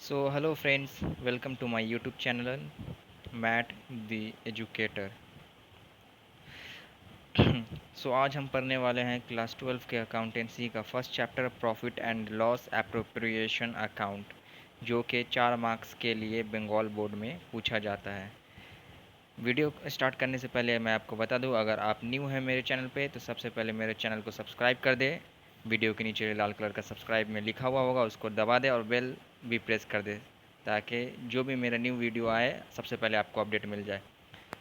So, hello friends, welcome to my YouTube channel, Matt the Educator. सो आज हम पढ़ने वाले हैं क्लास 12 के अकाउंटेंसी का first chapter profit and loss appropriation account, जो कि 4 मार्क्स के लिए बंगाल बोर्ड में पूछा जाता है। वीडियो स्टार्ट करने से पहले मैं आपको बता दूं, अगर आप न्यू हैं मेरे चैनल पे तो सबसे पहले मेरे चैनल को सब्सक्राइब कर दें। वीडियो के नीचे लाल कलर का सब्सक्राइब में लिखा हुआ होगा, उसको दबा दें और बेल भी प्रेस कर दें, ताकि जो भी मेरा न्यू वीडियो आए सबसे पहले आपको अपडेट मिल जाए।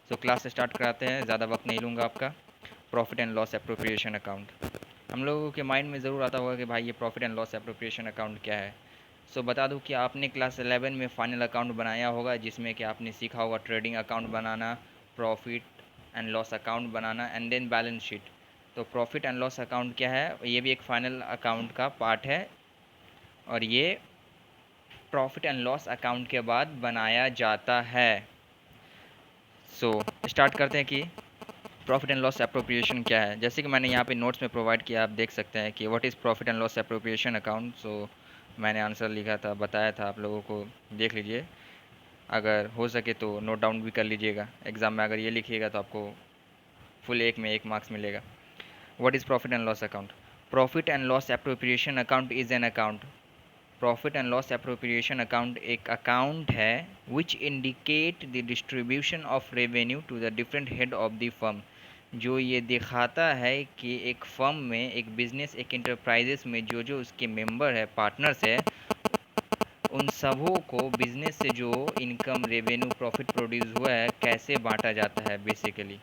सो क्लास स्टार्ट कराते हैं, ज़्यादा वक्त नहीं लूँगा आपका। Profit and loss appropriation account, हम लोगों के माइंड में ज़रूर आता होगा कि भाई ये profit and loss appropriation account क्या है। सो बता दूं कि आपने क्लास 11 में फाइनल अकाउंट बनाया होगा, जिसमें कि आपने सीखा होगा ट्रेडिंग अकाउंट बनाना, प्रॉफिट एंड लॉस अकाउंट बनाना एंड देन बैलेंस शीट। तो प्रॉफिट एंड लॉस अकाउंट क्या है, ये भी एक फाइनल अकाउंट का पार्ट है और ये प्रॉफिट एंड लॉस अकाउंट के बाद बनाया जाता है। सो स्टार्ट करते हैं कि प्रॉफिट एंड लॉस एप्रोप्रिएशन क्या है। जैसे कि मैंने यहाँ पे नोट्स में प्रोवाइड किया, आप देख सकते हैं कि what is profit and loss appropriation account. So मैंने आंसर लिखा था, बताया था, आप लोगों को देख लीजिए। अगर हो सके तो नोट डाउन भी कर लीजिएगा, एग्ज़ाम में अगर ये लिखिएगा तो आपको फुल एक में 1 मार्क्स मिलेगा। What is profit and loss account? Profit and loss appropriation account is an account. Profit and loss appropriation account एक अकाउंट है which indicate the distribution of revenue to the different head of the firm, जो ये दिखाता है कि एक firm में, एक बिजनेस, एक इंटरप्राइजेस में जो जो उसके मेंबर है, पार्टनर्स है, उन सबों को बिजनेस से जो इनकम, रेवेन्यू, प्रॉफिट प्रोड्यूस हुआ है कैसे बांटा जाता है बेसिकली।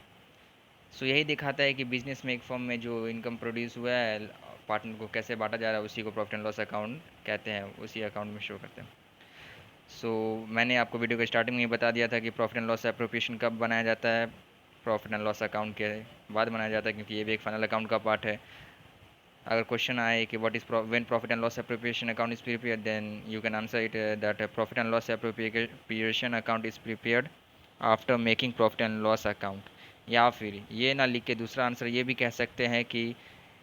सो यही दिखाता है कि बिजनेस में, एक फर्म में जो इनकम प्रोड्यूस हुआ है, पार्टनर को कैसे बांटा जा रहा है, उसी को प्रॉफिट एंड लॉस अकाउंट कहते हैं, उसी अकाउंट में शो करते हैं। सो मैंने आपको वीडियो के स्टार्टिंग में ही बता दिया था कि प्रॉफिट एंड लॉस एप्रोप्रिएशन कब बनाया जाता है। प्रॉफिट एंड लॉस अकाउंट के बाद बनाया जाता है, क्योंकि ये भी एक फाइनल अकाउंट का पार्ट है। अगर क्वेश्चन आए कि what is when profit and loss appropriation account is prepared, then you can answer it that profit and loss appropriation account is prepared after making profit and loss account. या फिर ये ना लिख के दूसरा आंसर ये भी कह सकते हैं कि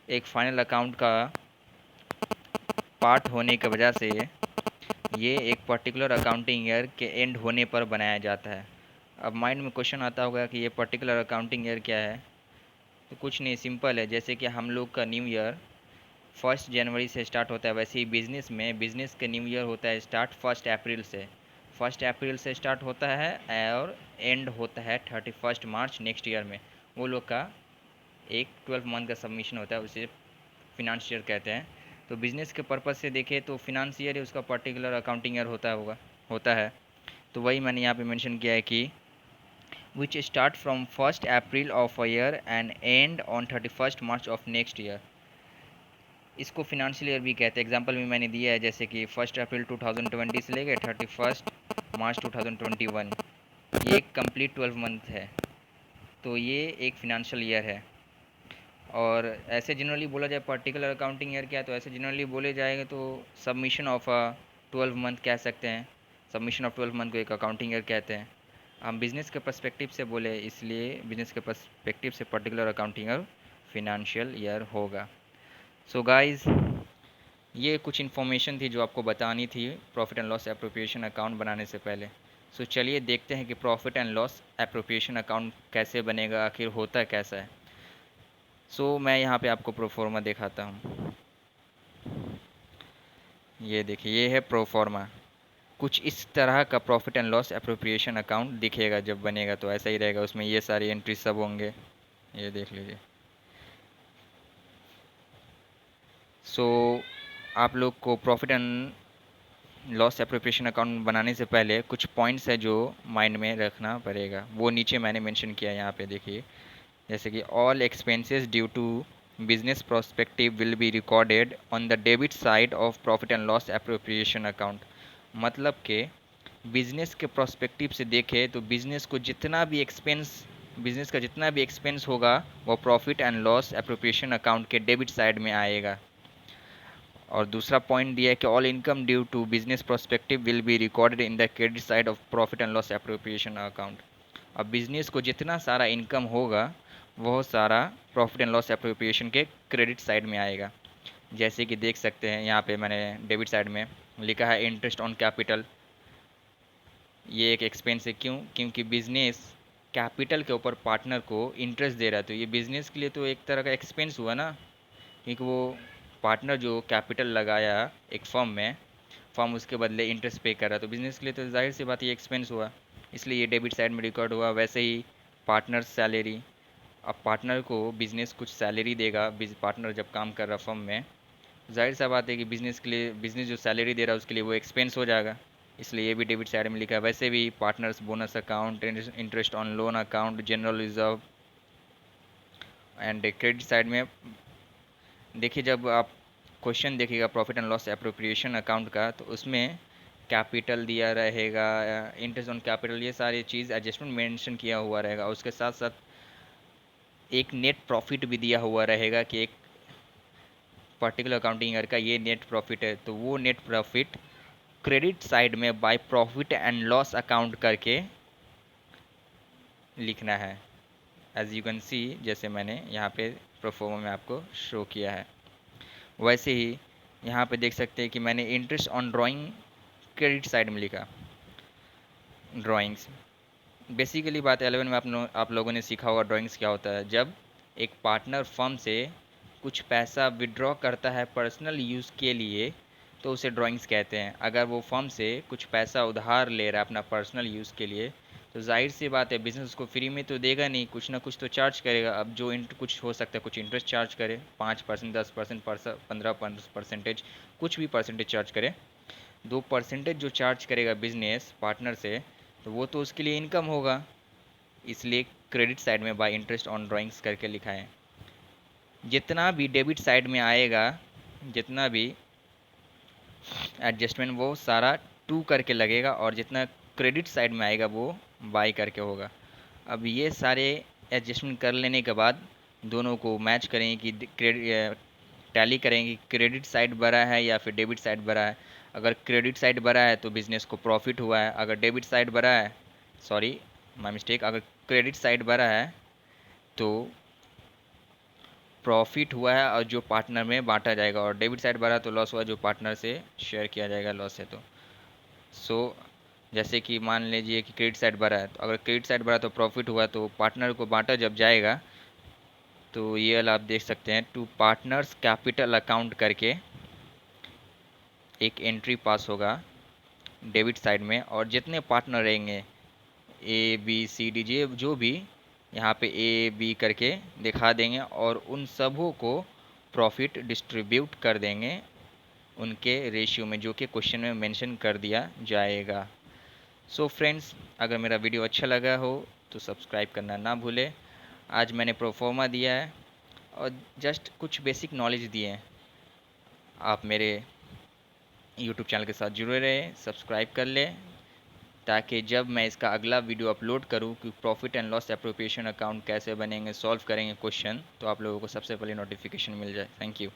एक फाइनल अकाउंट का पार्ट होने की वजह से ये एक पर्टिकुलर अकाउंटिंग ईयर के एंड होने पर बनाया जाता है। अब माइंड में क्वेश्चन आता होगा कि ये पर्टिकुलर अकाउंटिंग ईयर क्या है। तो कुछ नहीं, सिंपल है। जैसे कि हम लोग का न्यू ईयर 1 जनवरी से स्टार्ट होता है, वैसे ही बिज़नेस में, बिज़नेस का न्यू ईयर होता है स्टार्ट 1 अप्रैल से। 1 अप्रैल से स्टार्ट होता है और एंड होता है 31 मार्च नेक्स्ट ईयर में। वो लोग का एक 12 मंथ का सबमिशन होता है, उसे फिनांस ईयर कहते हैं। तो बिज़नेस के पर्पज़ से देखें तो फिनांस ईयर ही उसका पर्टिकुलर अकाउंटिंग ईयर होता है। तो वही मैंने यहाँ पे मेंशन किया है कि which start from 1 April of a year and and on 31 March of next year. इसको फिनांशियल ईयर भी कहते हैं। एग्जांपल भी मैंने दिया है, जैसे कि 1 अप्रैल 2020 से लेकर 31 मार्च 2021, ये एक कंप्लीट 12 मंथ है। तो ये एक फिनांशियल ईयर है। और ऐसे जनरली बोला जाए पर्टिकुलर अकाउंटिंग ईयर क्या है, तो ऐसे जनरली बोले जाएंगे तो सबमिशन ऑफ अ 12 मंथ कह सकते हैं। सबमिशन ऑफ 12 मंथ को एक अकाउंटिंग ईयर कहते हैं। हम बिज़नेस के पर्सपेक्टिव से बोले, इसलिए बिज़नेस के पर्सपेक्टिव से particular accounting year financial year होगा। सो गाइस, ये कुछ इन्फॉर्मेशन थी जो आपको बतानी थी profit and loss appropriation account बनाने से पहले। सो चलिए देखते हैं कि profit and loss appropriation account कैसे बनेगा, आखिर होता कैसा है। सो मैं यहाँ पे आपको प्रोफॉर्मा दिखाता हूँ। ये देखिए, ये है प्रोफॉर्मा। कुछ इस तरह का profit and loss appropriation account दिखेगा जब बनेगा, तो ऐसा ही रहेगा। उसमें ये सारी एंट्री सब होंगे, ये देख लीजिए। सो आप लोग को profit and loss appropriation account बनाने से पहले कुछ पॉइंट्स है जो माइंड में रखना पड़ेगा, वो नीचे मैंने मेंशन किया है, यहाँ पे देखिए। जैसे कि all expenses due to business prospective will be recorded on the debit side of profit and loss appropriation account. मतलब कि बिजनेस के प्रोस्पेक्टिव से देखें तो बिजनेस का जितना भी एक्सपेंस होगा वो profit and loss appropriation account के डेबिट साइड में आएगा। और दूसरा पॉइंट दिया है कि all income due to business prospective will be recorded in the credit side of profit and loss appropriation account. अब बिजनेस को जितना सारा इनकम होगा वह सारा प्रॉफिट एंड लॉस एप्रोप्रिएशन के क्रेडिट साइड में आएगा। जैसे कि देख सकते हैं यहाँ पे मैंने डेबिट साइड में लिखा है इंटरेस्ट ऑन कैपिटल, ये एक एक्सपेंस है। क्यों? क्योंकि बिजनेस कैपिटल के ऊपर पार्टनर को इंटरेस्ट दे रहा है, तो ये बिजनेस के लिए तो एक तरह का एक्सपेंस हुआ ना, क्योंकि वो पार्टनर जो कैपिटल लगाया एक फर्म में, फर्म उसके बदले इंटरेस्ट पे कर रहा है, तो बिजनेस के लिए तो जाहिर सी बात ये एक्सपेंस हुआ, इसलिए ये डेबिट साइड में रिकॉर्ड हुआ। वैसे ही पार्टनर सैलरी, अब पार्टनर को बिजनेस कुछ सैलरी देगा, पार्टनर जब काम कर रहा फर्म में, जाहिर सा बात है कि बिजनेस के लिए, बिजनेस जो सैलरी दे रहा है उसके लिए वो एक्सपेंस हो जाएगा, इसलिए ये भी डेबिट साइड में लिखा है। वैसे भी partners bonus account, interest on loan account, general reserve and credit side में देखिए, जब आप क्वेश्चन देखिएगा profit and loss appropriation account का, तो उसमें कैपिटल दिया रहेगा, इंटरेस्ट ऑन कैपिटल, ये सारी चीज़ एडजस्टमेंट मेंशन किया हुआ रहेगा। उसके साथ साथ एक नेट प्रॉफिट भी दिया हुआ रहेगा कि एक पर्टिकुलर अकाउंटिंग ईयर का ये नेट प्रॉफिट है, तो वो नेट प्रॉफिट क्रेडिट साइड में by profit and loss account करके लिखना है। एज यू कैन सी, जैसे मैंने यहाँ पे प्रोफोमा में आपको शो किया है, वैसे ही यहाँ पे देख सकते हैं कि मैंने interest on drawing credit side में लिखा। ड्राइंग्स बेसिकली बात 11 में आप लोगों ने सीखा होगा ड्राइंग्स क्या होता है। जब एक पार्टनर फर्म से कुछ पैसा विड्रॉ करता है पर्सनल यूज़ के लिए, तो उसे ड्राइंग्स कहते हैं। अगर वो फर्म से कुछ पैसा उधार ले रहा है अपना पर्सनल यूज़ के लिए, तो जाहिर सी बात है बिजनेस उसको फ्री में तो देगा नहीं, कुछ ना कुछ तो चार्ज करेगा। अब जो कुछ हो सकता है, कुछ इंटरेस्ट चार्ज करे, 5%, 10%, 15%, कुछ भी परसेंटेज चार्ज करे। 2% जो चार्ज करेगा बिजनेस पार्टनर से, तो वो तो उसके लिए इनकम होगा, इसलिए क्रेडिट साइड में बाय इंटरेस्ट ऑन ड्राइंग्स करके लिखा है। जितना भी डेबिट साइड में आएगा, जितना भी एडजस्टमेंट, वो सारा टू करके लगेगा, और जितना क्रेडिट साइड में आएगा वो बाई करके होगा। अब ये सारे एडजस्टमेंट कर लेने के बाद दोनों को मैच करेंगे कि टैली करेंगे कि क्रेडिट साइड बड़ा है या फिर डेबिट साइड बड़ा है। अगर क्रेडिट साइड बड़ा है तो बिजनेस को प्रॉफिट हुआ है, अगर डेबिट साइड बड़ा है, सॉरी माय मिस्टेक, अगर क्रेडिट साइड बड़ा है तो प्रॉफिट हुआ है और जो पार्टनर में बांटा जाएगा, और डेबिट साइड बढ़ा तो लॉस हुआ जो पार्टनर से शेयर किया जाएगा लॉस है तो। सो जैसे कि मान लीजिए कि क्रेडिट साइड बढ़ा है, तो अगर क्रेडिट साइड बढ़ा तो प्रॉफिट हुआ, तो पार्टनर को बांटा जब जाएगा, तो ये वाला आप देख सकते हैं टू पार्टनर्स कैपिटल अकाउंट करके एक एंट्री पास होगा डेबिट साइड में, और जितने पार्टनर रहेंगे A B C D J जो भी, यहाँ पे ए बी करके दिखा देंगे, और उन सबों को प्रॉफिट डिस्ट्रीब्यूट कर देंगे उनके रेशियो में, जो कि क्वेश्चन में मेंशन कर दिया जाएगा। सो फ्रेंड्स, अगर मेरा वीडियो अच्छा लगा हो तो सब्सक्राइब करना ना भूलें। आज मैंने प्रोफॉर्मा दिया है और जस्ट कुछ बेसिक नॉलेज दिए हैं। आप मेरे यूट्यूब चैनल के साथ जुड़े रहें, सब्सक्राइब कर लें, ताकि जब मैं इसका अगला वीडियो अपलोड करूं कि profit and loss appropriation account कैसे बनेंगे, सॉल्व करेंगे क्वेश्चन, तो आप लोगों को सबसे पहले नोटिफिकेशन मिल जाए। Thank you.